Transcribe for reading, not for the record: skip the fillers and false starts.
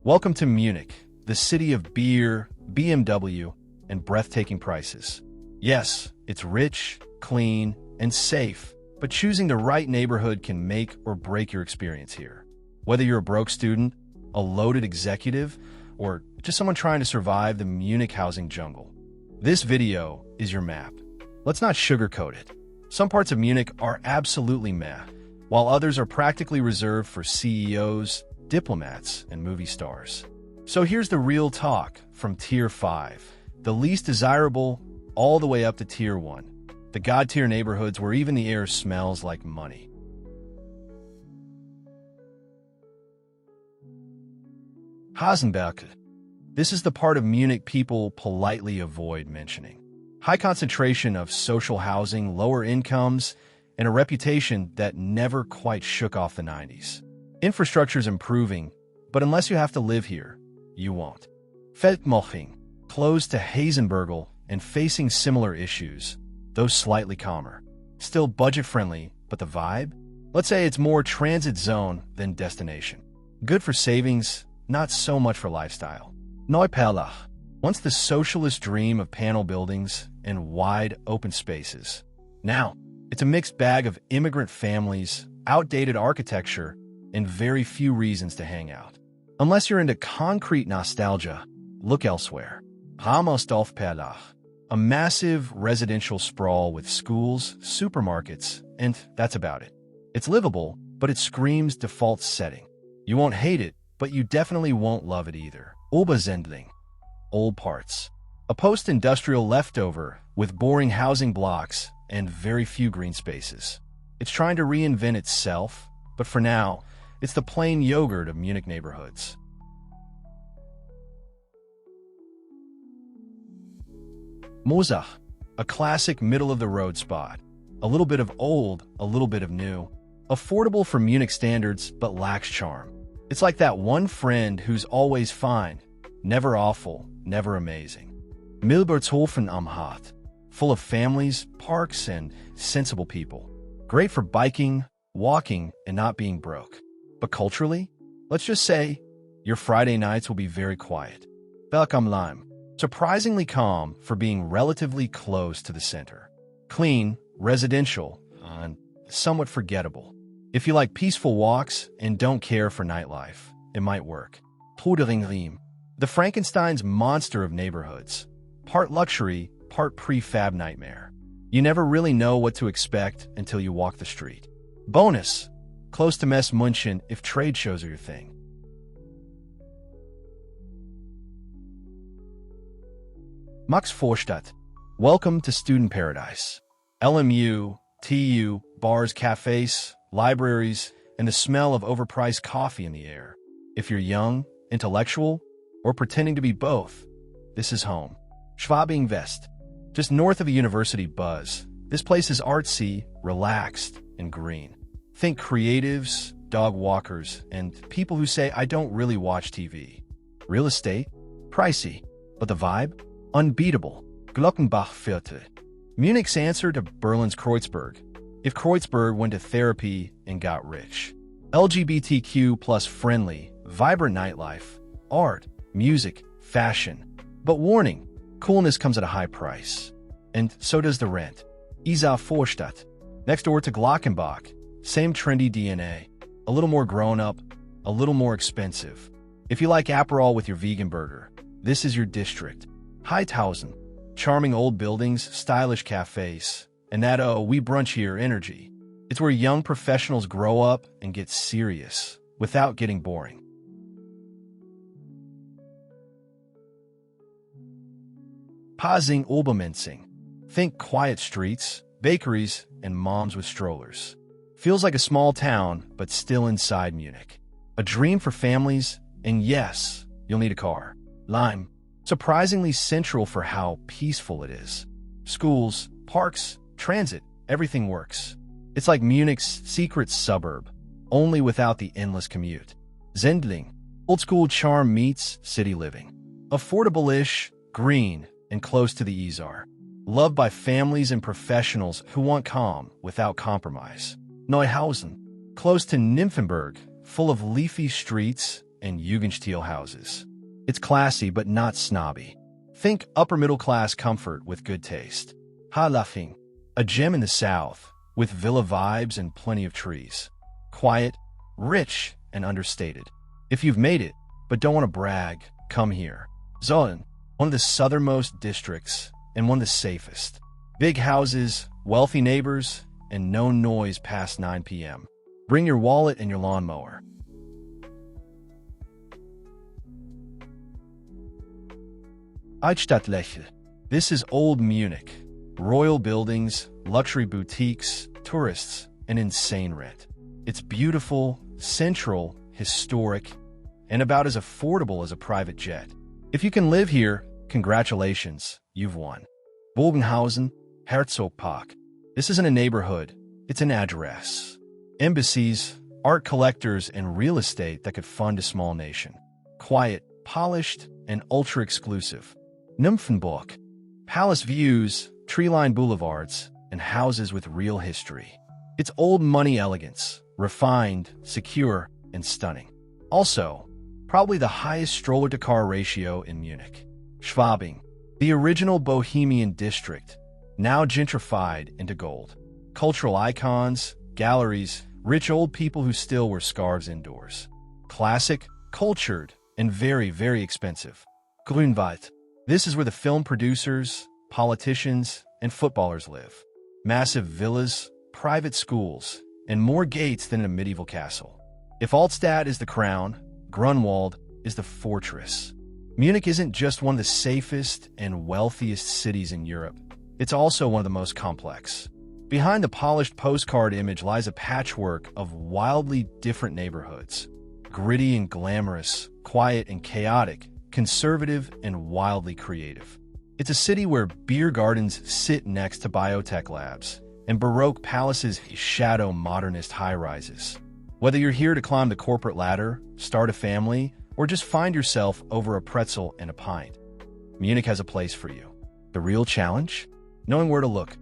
Welcome to Munich, the city of beer, BMW, and breathtaking prices. Yes, it's rich, clean, and safe, but choosing the right neighborhood can make or break your experience here. Whether you're a broke student, a loaded executive, or just someone trying to survive the Munich housing jungle, this video is your map. Let's not sugarcoat it. Some parts of Munich are absolutely meh, while others are practically reserved for CEOs, diplomats, and movie stars. So here's the real talk from Tier 5, the least desirable, all the way up to Tier 1, the god-tier neighborhoods where even the air smells like money. Hasenberg. This is the part of Munich people politely avoid mentioning. High concentration of social housing, lower incomes, and a reputation that never quite shook off the 90s. Infrastructure's improving, but unless you have to live here, you won't. Feldmoching, close to Hasenbergl and facing similar issues, though slightly calmer. Still budget-friendly, but the vibe? Let's say it's more transit zone than destination. Good for savings, not so much for lifestyle. Neuperlach, once the socialist dream of panel buildings and wide open spaces. Now, it's a mixed bag of immigrant families, outdated architecture, and very few reasons to hang out. Unless you're into concrete nostalgia, look elsewhere. Hammersdorf-Perlach, a massive residential sprawl with schools, supermarkets, and that's about it. It's livable, but it screams default setting. You won't hate it, but you definitely won't love it either. Oberzendling, old parts. A post-industrial leftover with boring housing blocks and very few green spaces. It's trying to reinvent itself, but for now, it's the plain yogurt of Munich neighborhoods. Mosach, a classic middle-of-the-road spot. A little bit of old, a little bit of new. Affordable for Munich standards, but lacks charm. It's like that one friend who's always fine, never awful, never amazing. Milbertshofen am Hart, full of families, parks, and sensible people. Great for biking, walking, and not being broke. But culturally, let's just say, your Friday nights will be very quiet. Belk am Leim, surprisingly calm for being relatively close to the center. Clean, residential, and somewhat forgettable. If you like peaceful walks and don't care for nightlife, it might work. Trudering, the Frankenstein's monster of neighborhoods. Part luxury, part prefab nightmare. You never really know what to expect until you walk the street. Bonus, close to Mess München if trade shows are your thing. Max Vorstadt, welcome to student paradise. LMU, TU, bars, cafes, libraries, and the smell of overpriced coffee in the air. If you're young, intellectual, or pretending to be both, this is home. Schwabing West, just north of a university buzz. This place is artsy, relaxed, and green. Think creatives, dog walkers, and people who say, I don't really watch TV. Real estate? Pricey. But the vibe? Unbeatable. Glockenbachviertel. Munich's answer to Berlin's Kreuzberg. If Kreuzberg went to therapy and got rich. LGBTQ plus friendly, vibrant nightlife, art, music, fashion. But warning, coolness comes at a high price. And so does the rent. Isar Vorstadt. Next door to Glockenbach. Same trendy DNA, a little more grown-up, a little more expensive. If you like Aperol with your vegan burger, this is your district. Heidhausen, charming old buildings, stylish cafes, and that we brunch here energy. It's where young professionals grow up and get serious without getting boring. Pasing-Obermenzing. Think quiet streets, bakeries, and moms with strollers. Feels like a small town, but still inside Munich. A dream for families, and yes, you'll need a car. Lime, surprisingly central for how peaceful it is. Schools, parks, transit, everything works. It's like Munich's secret suburb, only without the endless commute. Zendling, old-school charm meets city living. Affordable-ish, green, and close to the Isar. Loved by families and professionals who want calm without compromise. Neuhausen, close to Nymphenburg, full of leafy streets, and Jugendstil houses. It's classy but not snobby. Think upper-middle-class comfort with good taste. Halafing, a gem in the south, with villa vibes and plenty of trees. Quiet, rich, and understated. If you've made it, but don't want to brag, come here. Zollern, one of the southernmost districts and one of the safest. Big houses, wealthy neighbors, and no noise past 9 p.m. Bring your wallet and your lawnmower. Altstadtlächle. This is old Munich. Royal buildings, luxury boutiques, tourists, and insane rent. It's beautiful, central, historic, and about as affordable as a private jet. If you can live here, congratulations, you've won. Bogenhausen, Herzogpark. This isn't a neighborhood, it's an address. Embassies, art collectors, and real estate that could fund a small nation. Quiet, polished, and ultra-exclusive. Nymphenburg. Palace views, tree-lined boulevards, and houses with real history. It's old money elegance, refined, secure, and stunning. Also, probably the highest stroller-to-car ratio in Munich. Schwabing, the original Bohemian district, now gentrified into gold. Cultural icons, galleries, rich old people who still wear scarves indoors. Classic, cultured, and very, very expensive. Grünwald. This is where the film producers, politicians, and footballers live. Massive villas, private schools, and more gates than in a medieval castle. If Altstadt is the crown, Grunwald is the fortress. Munich isn't just one of the safest and wealthiest cities in Europe. It's also one of the most complex. Behind the polished postcard image lies a patchwork of wildly different neighborhoods. Gritty and glamorous, quiet and chaotic, conservative and wildly creative. It's a city where beer gardens sit next to biotech labs, and Baroque palaces shadow modernist high-rises. Whether you're here to climb the corporate ladder, start a family, or just find yourself over a pretzel and a pint, Munich has a place for you. The real challenge? Knowing where to look.